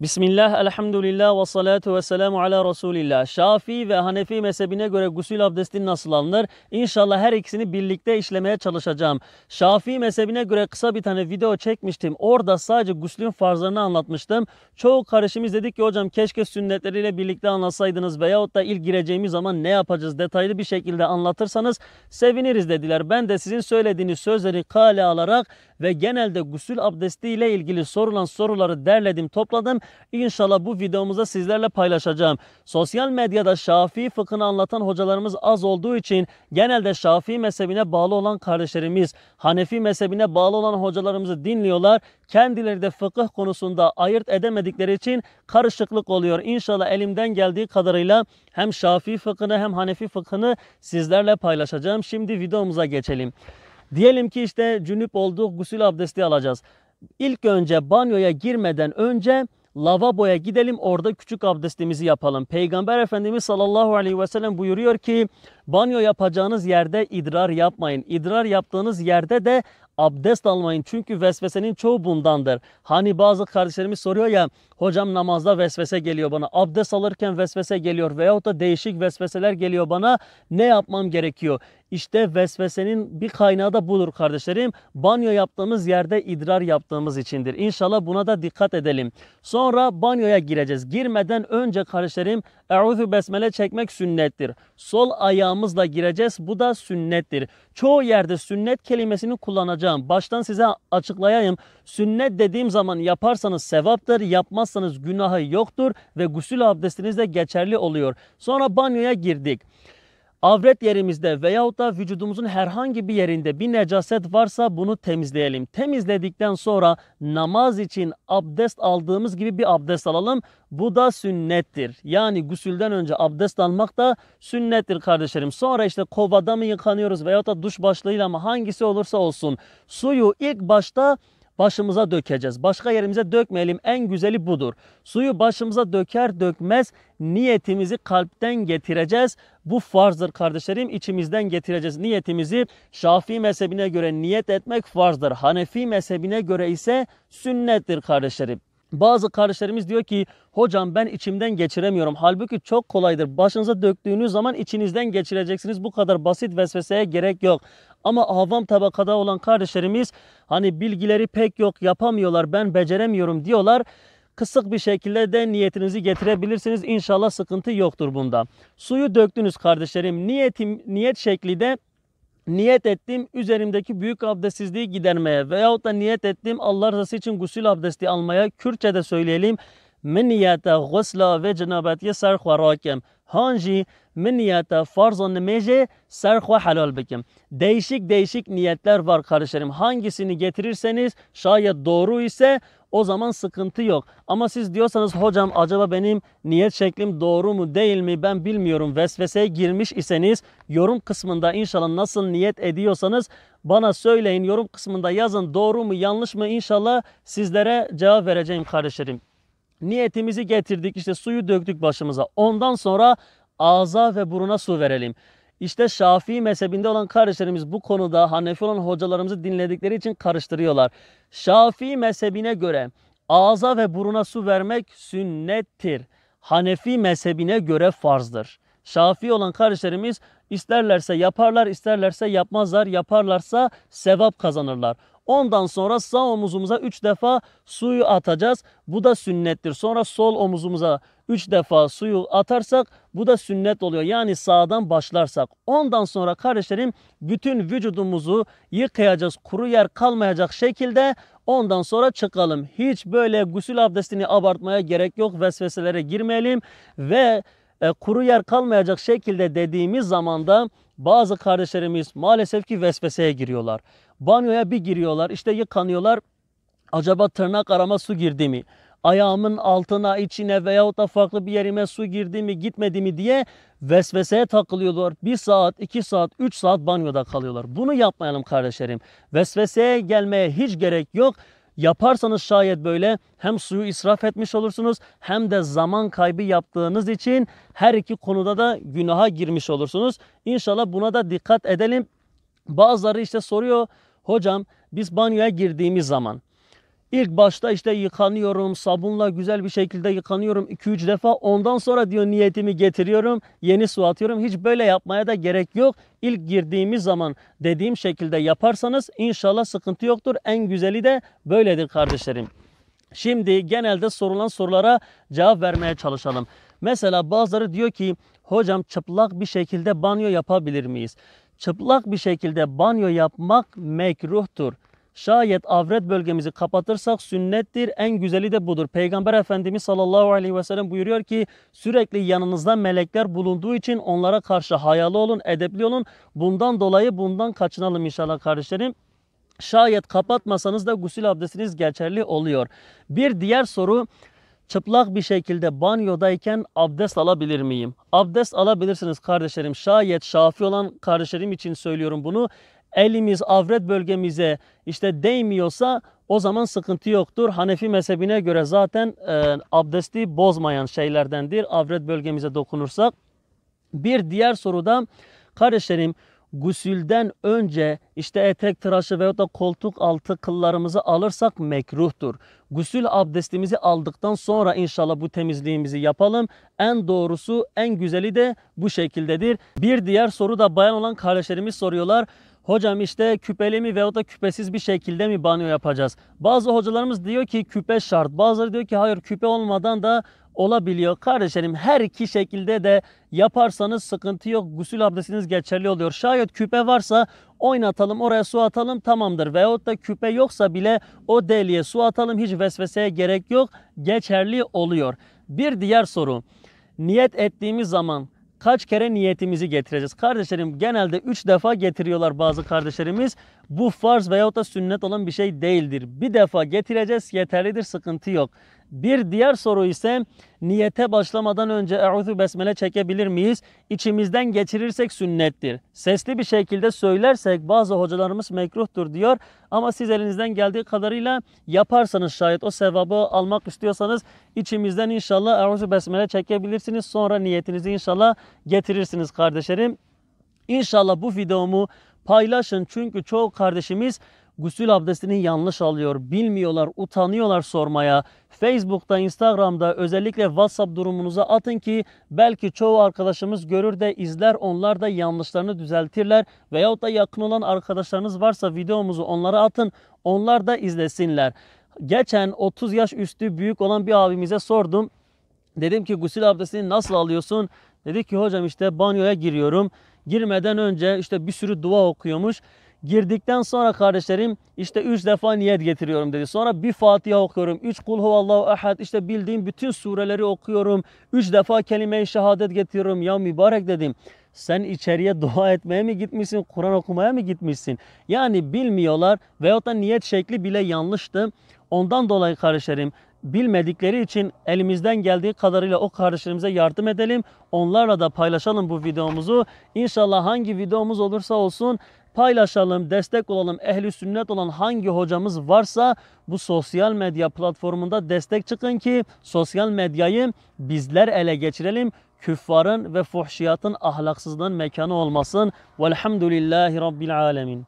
Bismillah, elhamdülillah ve salatu ve selamu ala Resulillah. Şafii ve Hanefi mezhebine göre gusül abdesti nasıl alınır? İnşallah her ikisini birlikte işlemeye çalışacağım. Şafii mezhebine göre kısa bir tane video çekmiştim. Orada sadece guslün farzlarını anlatmıştım. Çoğu kardeşimiz dedik ki hocam keşke sünnetleriyle birlikte anlatsaydınız veyahut da ilk gireceğimiz zaman ne yapacağız detaylı bir şekilde anlatırsanız seviniriz dediler. Ben de sizin söylediğiniz sözleri kale alarak ve genelde gusül abdesti ile ilgili sorulan soruları derledim, topladım. İnşallah bu videomuzda sizlerle paylaşacağım. Sosyal medyada Şafii fıkhını anlatan hocalarımız az olduğu için genelde Şafii mezhebine bağlı olan kardeşlerimiz Hanefi mezhebine bağlı olan hocalarımızı dinliyorlar. Kendileri de fıkıh konusunda ayırt edemedikleri için karışıklık oluyor. İnşallah elimden geldiği kadarıyla hem Şafii fıkhını hem Hanefi fıkhını sizlerle paylaşacağım. Şimdi videomuza geçelim. Diyelim ki işte cünüp olduk, gusül abdesti alacağız. İlk önce banyoya girmeden önce lavaboya gidelim, orada küçük abdestimizi yapalım. Peygamber Efendimiz sallallahu aleyhi ve sellem buyuruyor ki banyo yapacağınız yerde idrar yapmayın. İdrar yaptığınız yerde de abdest almayın. Çünkü vesvesenin çoğu bundandır. Hani bazı kardeşlerimiz soruyor ya hocam namazda vesvese geliyor bana. Abdest alırken vesvese geliyor veyahut da değişik vesveseler geliyor bana. Ne yapmam gerekiyor? İşte vesvesenin bir kaynağı da budur kardeşlerim. Banyo yaptığımız yerde idrar yaptığımız içindir. İnşallah buna da dikkat edelim. Sonra banyoya gireceğiz. Girmeden önce kardeşlerim Eûzü besmele çekmek sünnettir. Sol ayağımızla gireceğiz. Bu da sünnettir. Çoğu yerde sünnet kelimesini kullanacağım. Baştan size açıklayayım. Sünnet dediğim zaman yaparsanız sevaptır, yapmazsanız günahı yoktur ve gusül abdestiniz de geçerli oluyor. Sonra banyoya girdik. Avret yerimizde veyahut da vücudumuzun herhangi bir yerinde bir necaset varsa bunu temizleyelim. Temizledikten sonra namaz için abdest aldığımız gibi bir abdest alalım. Bu da sünnettir. Yani gusülden önce abdest almak da sünnettir kardeşlerim. Sonra işte kovada mı yıkanıyoruz veyahut da duş başlığıyla mı hangisi olursa olsun suyu ilk başta başımıza dökeceğiz. Başka yerimize dökmeyelim. En güzeli budur. Suyu başımıza döker dökmez niyetimizi kalpten getireceğiz. Bu farzdır kardeşlerim. İçimizden getireceğiz niyetimizi. Şafii mezhebine göre niyet etmek farzdır. Hanefi mezhebine göre ise sünnettir kardeşlerim. Bazı kardeşlerimiz diyor ki hocam ben içimden geçiremiyorum. Halbuki çok kolaydır. Başınıza döktüğünüz zaman içinizden geçireceksiniz. Bu kadar basit vesveseye gerek yok. Ama avam tabakada olan kardeşlerimiz hani bilgileri pek yok, yapamıyorlar, ben beceremiyorum diyorlar. Kısık bir şekilde de niyetinizi getirebilirsiniz. İnşallah sıkıntı yoktur bunda. Suyu döktünüz kardeşlerim. Niyet şekli de niyet ettim üzerimdeki büyük abdestsizliği gidermeye veyahut da niyet ettim Allah rızası için gusül abdesti almaya. Kürtçe'de söyleyelim. Min niyete gusla ve cenabetiye serhva rakem. Hangi min niyete farzan nemeje serhva halal bekim. Değişik niyetler var kardeşlerim. Hangisini getirirseniz şayet doğru ise o zaman sıkıntı yok. Ama siz diyorsanız hocam acaba benim niyet şeklim doğru mu değil mi ben bilmiyorum. Vesveseye girmiş iseniz yorum kısmında inşallah nasıl niyet ediyorsanız bana söyleyin. Yorum kısmında yazın doğru mu yanlış mı inşallah sizlere cevap vereceğim kardeşlerim. Niyetimizi getirdik işte suyu döktük başımıza. Ondan sonra ağza ve buruna su verelim. İşte Şafii mezhebinde olan kardeşlerimiz bu konuda Hanefi olan hocalarımızı dinledikleri için karıştırıyorlar. Şafii mezhebine göre ağza ve buruna su vermek sünnettir. Hanefi mezhebine göre farzdır. Şafii olan kardeşlerimiz isterlerse yaparlar, isterlerse yapmazlar. Yaparlarsa sevap kazanırlar. Ondan sonra sağ omuzumuza 3 defa suyu atacağız. Bu da sünnettir. Sonra sol omuzumuza 3 defa suyu atarsak bu da sünnet oluyor. Yani sağdan başlarsak. Ondan sonra kardeşlerim bütün vücudumuzu yıkayacağız. Kuru yer kalmayacak şekilde ondan sonra çıkalım. Hiç böyle gusül abdestini abartmaya gerek yok. Vesveselere girmeyelim ve kuru yer kalmayacak şekilde dediğimiz zaman da bazı kardeşlerimiz maalesef ki vesveseye giriyorlar. Banyoya bir giriyorlar işte yıkanıyorlar. Acaba tırnak arama su girdi mi? Ayağımın altına içine veyahut da farklı bir yerime su girdi mi gitmedi mi diye vesveseye takılıyorlar. 1 saat, 2 saat, 3 saat banyoda kalıyorlar. Bunu yapmayalım kardeşlerim. Vesveseye gelmeye hiç gerek yok. Yaparsanız şayet böyle hem suyu israf etmiş olursunuz hem de zaman kaybı yaptığınız için her iki konuda da günaha girmiş olursunuz. İnşallah buna da dikkat edelim. Bazıları işte soruyor hocam biz banyoya girdiğimiz zaman İlk başta işte yıkanıyorum, sabunla güzel bir şekilde yıkanıyorum 2-3 defa. Ondan sonra diyor niyetimi getiriyorum, yeni su atıyorum. Hiç böyle yapmaya da gerek yok. İlk girdiğimiz zaman dediğim şekilde yaparsanız inşallah sıkıntı yoktur. En güzeli de böyledir kardeşlerim. Şimdi genelde sorulan sorulara cevap vermeye çalışalım. Mesela bazıları diyor ki hocam çıplak bir şekilde banyo yapabilir miyiz? Çıplak bir şekilde banyo yapmak mekruhtur. Şayet avret bölgemizi kapatırsak sünnettir. En güzeli de budur. Peygamber Efendimiz sallallahu aleyhi ve sellem buyuruyor ki sürekli yanınızda melekler bulunduğu için onlara karşı hayalı olun, edepli olun. Bundan dolayı bundan kaçınalım inşallah kardeşlerim. Şayet kapatmasanız da gusül abdestiniz geçerli oluyor. Bir diğer soru, çıplak bir şekilde banyodayken abdest alabilir miyim? Abdest alabilirsiniz kardeşlerim. Şayet şafi olan kardeşlerim için söylüyorum bunu. Elimiz avret bölgemize işte değmiyorsa o zaman sıkıntı yoktur. Hanefi mezhebine göre zaten abdesti bozmayan şeylerdendir avret bölgemize dokunursak. Bir diğer soruda kardeşlerim, gusülden önce işte etek tıraşı veyahut da koltuk altı kıllarımızı alırsak mekruhtur. Gusül abdestimizi aldıktan sonra inşallah bu temizliğimizi yapalım. En doğrusu, en güzeli de bu şekildedir. Bir diğer soru da bayan olan kardeşlerimiz soruyorlar. Hocam işte küpeli mi veyahut da küpesiz bir şekilde mi banyo yapacağız? Bazı hocalarımız diyor ki küpe şart. Bazıları diyor ki hayır, küpe olmadan da olabiliyor. Kardeşlerim her iki şekilde de yaparsanız sıkıntı yok. Gusül abdestiniz geçerli oluyor. Şayet küpe varsa oynatalım, oraya su atalım, tamamdır. Veyahut da küpe yoksa bile o deliğe su atalım, hiç vesveseye gerek yok. Geçerli oluyor. Bir diğer soru. Niyet ettiğimiz zaman kaç kere niyetimizi getireceğiz? Kardeşlerim genelde 3 defa getiriyorlar bazı kardeşlerimiz. Bu farz veyahut da sünnet olan bir şey değildir. Bir defa getireceğiz, yeterlidir, sıkıntı yok. Bir diğer soru ise niyete başlamadan önce Eûzü Besmele çekebilir miyiz? İçimizden geçirirsek sünnettir. Sesli bir şekilde söylersek bazı hocalarımız mekruhtur diyor. Ama siz elinizden geldiği kadarıyla yaparsanız, şayet o sevabı almak istiyorsanız içimizden inşallah Eûzü Besmele çekebilirsiniz. Sonra niyetinizi inşallah getirirsiniz kardeşlerim. İnşallah bu videomu paylaşın, çünkü çoğu kardeşimiz gusül abdestini yanlış alıyor, bilmiyorlar, utanıyorlar sormaya. Facebook'ta, Instagram'da, özellikle WhatsApp durumunuza atın ki belki çoğu arkadaşımız görür de izler, onlar da yanlışlarını düzeltirler. Veyahut da yakın olan arkadaşlarınız varsa videomuzu onlara atın, onlar da izlesinler. Geçen 30 yaş üstü büyük olan bir abimize sordum. Dedim ki gusül abdestini nasıl alıyorsun? Dedi ki hocam işte banyoya giriyorum. Girmeden önce işte bir sürü dua okuyormuş. Girdikten sonra kardeşlerim işte 3 defa niyet getiriyorum dedi. Sonra bir Fatiha okuyorum. 3 Kul huvallahu ehad, işte bildiğim bütün sureleri okuyorum. 3 defa kelime-i şehadet getiriyorum. Ya mübarek dedim, sen içeriye dua etmeye mi gitmişsin, Kur'an okumaya mı gitmişsin? Yani bilmiyorlar veyahut da niyet şekli bile yanlıştı. Ondan dolayı kardeşlerim, bilmedikleri için elimizden geldiği kadarıyla o kardeşlerimize yardım edelim. Onlarla da paylaşalım bu videomuzu. İnşallah hangi videomuz olursa olsun paylaşalım, destek olalım. Ehli sünnet olan hangi hocamız varsa bu sosyal medya platformunda destek çıkın ki sosyal medyayı bizler ele geçirelim. Küffarın ve fuhşiyatın, ahlaksızlığın mekanı olmasın. Velhamdülillahi Rabbil alemin.